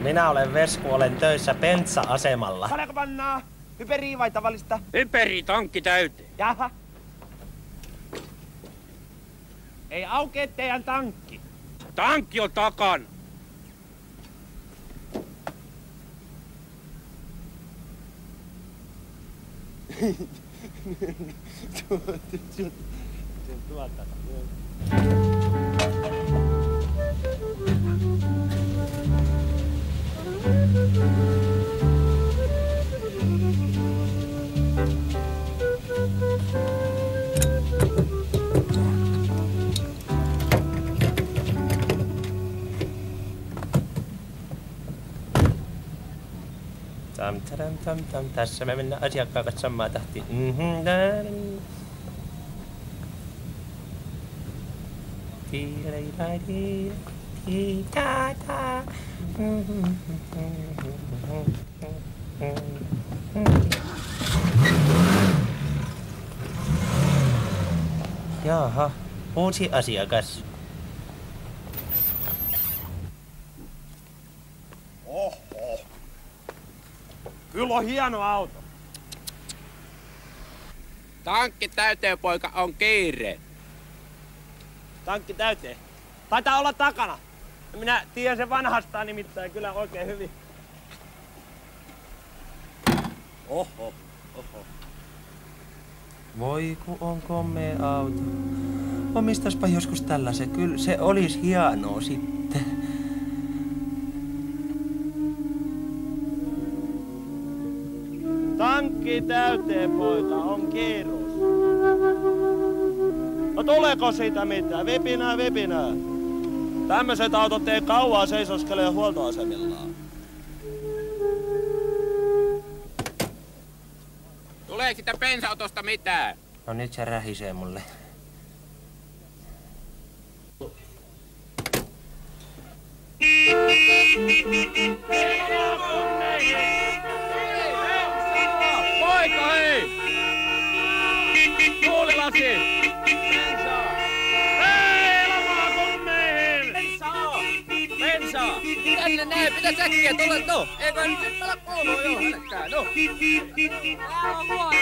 Minä olen Vesku, olen töissä Pentsa-asemalla. Paljonko pannaa? Hyperiä vai tavallista? Hyperi, tankki täyteen. Jaha. Ei aukee teidän tankki. Tankki on takana. Tam. Tässä me mennään asiakkaan kanssa samaan tahtiin. Jaha, uusi asiakas. Oho. Kyllä on hieno auto. Tankki täyteen, poika, on kiire. Tankki täyteen. Taitaa olla takana. Minä tiedän sen vanhastaan nimittäin kyllä oikein hyvin. Oho. Voi ku on komea auto. Omistaspa joskus tällaisen. Kyllä se olisi hienoa sitten. Tankki täyteen, poika, on kiirus. No tuleeko siitä mitään? Vipinää. Tämmöiset autot ei kauaa seisoskele huoltoasemillaan. Tuleeko sitä bensa-autosta mitään? No nyt se rähisee mulle. Poika, hei! Tuulilasi! Bensaa! Hei, elomaa kunneihin! Bensaa! Tänne näin, pitää säkkiä, tule, no! Eikö nyt sit pelaa koulua, joo, hänekkää, no!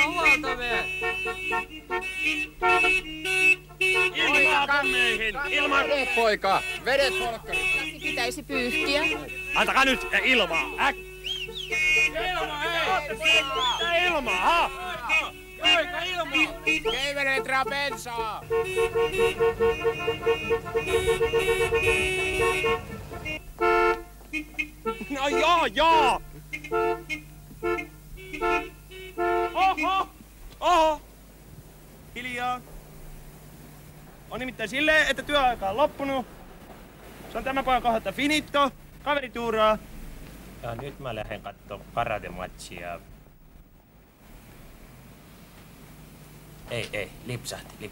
Huolta vielä! Ilmaa kunneihin! Ilman! Vedet, poika! Vedet polkkarit! Pitäisi pyyhkiä. Antakaa nyt ilmaa! Ilma, hei! Ilmaa, ha? Poika, ilma! Keiveretraa bensaa! No joo! Oho! Hiljaa. On nimittäin silleen, että työaika on loppunut. Se on tämän pojan kohdalta finito. Kaveri tuuraa. Ja nyt mä lähden kattoo karatematsia. Ei, lipsahti.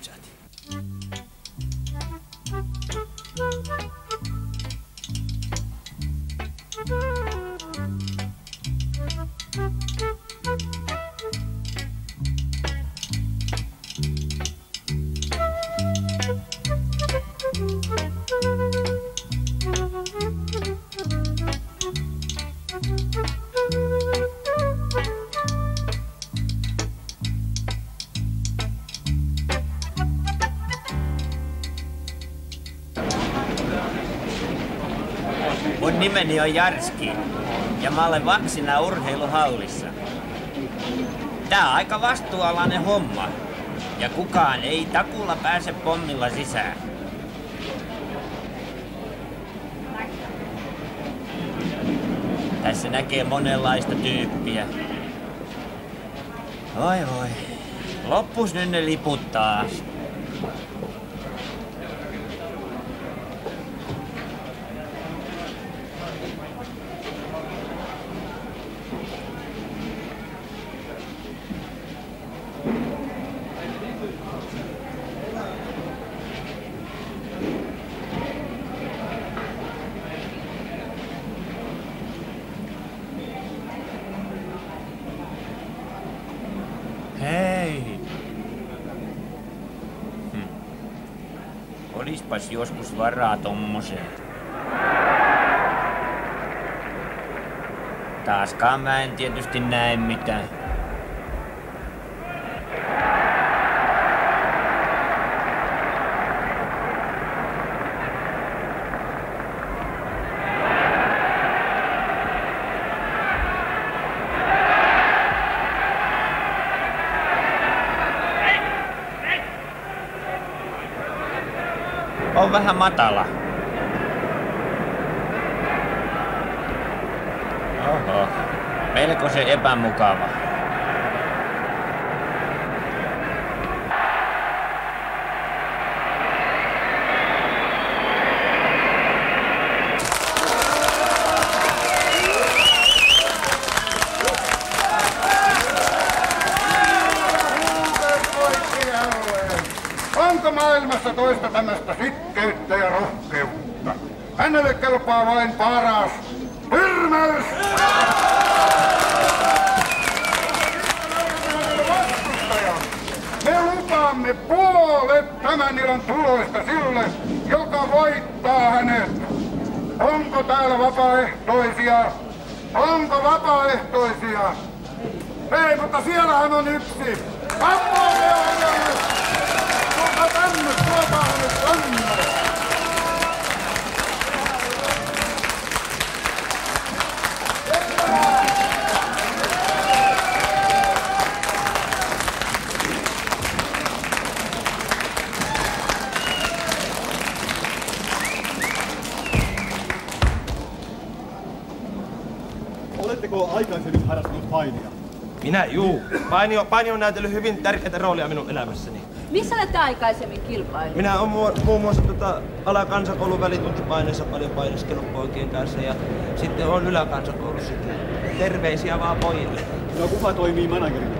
Mun nimeni on Jarski ja mä olen vaksina urheiluhallissa. Tää on aika vastuualainen homma ja kukaan ei takulla pääse pommilla sisään. Tässä näkee monenlaista tyyppiä. Oi. Loppus nyt ne liput taas. Hei! Olispas joskus varaa tommoseen. Taaskaan mä en tietysti näe mitään. On vähän matala. Oho, melko se epämukava. Onko maailmassa toista tämmöistä sitkeyttä ja rohkeutta? Hänelle kelpaa vain paras tyrmäys! Me lupaamme puolet tämän illan tuloista sille, joka voittaa hänet. Onko täällä vapaaehtoisia? Onko vapaaehtoisia? Ei, mutta siellähän on yksi. Vapaaehtoinen! Tuokaa tänne, tuokaa hänet tänne! Oletteko aikaisemmin harrastanut painia? Minä juu. Paini on näytellyt hyvin tärkeää roolia minun elämässäni. Missä olette aikaisemmin kilpaillut? Minä olen muun muassa alakansakoulun välituntipainissa paljon painiskellut poikien kanssa ja sitten olen yläkansakoulussa. Terveisiä vaan pojille. No kuka toimii managerina?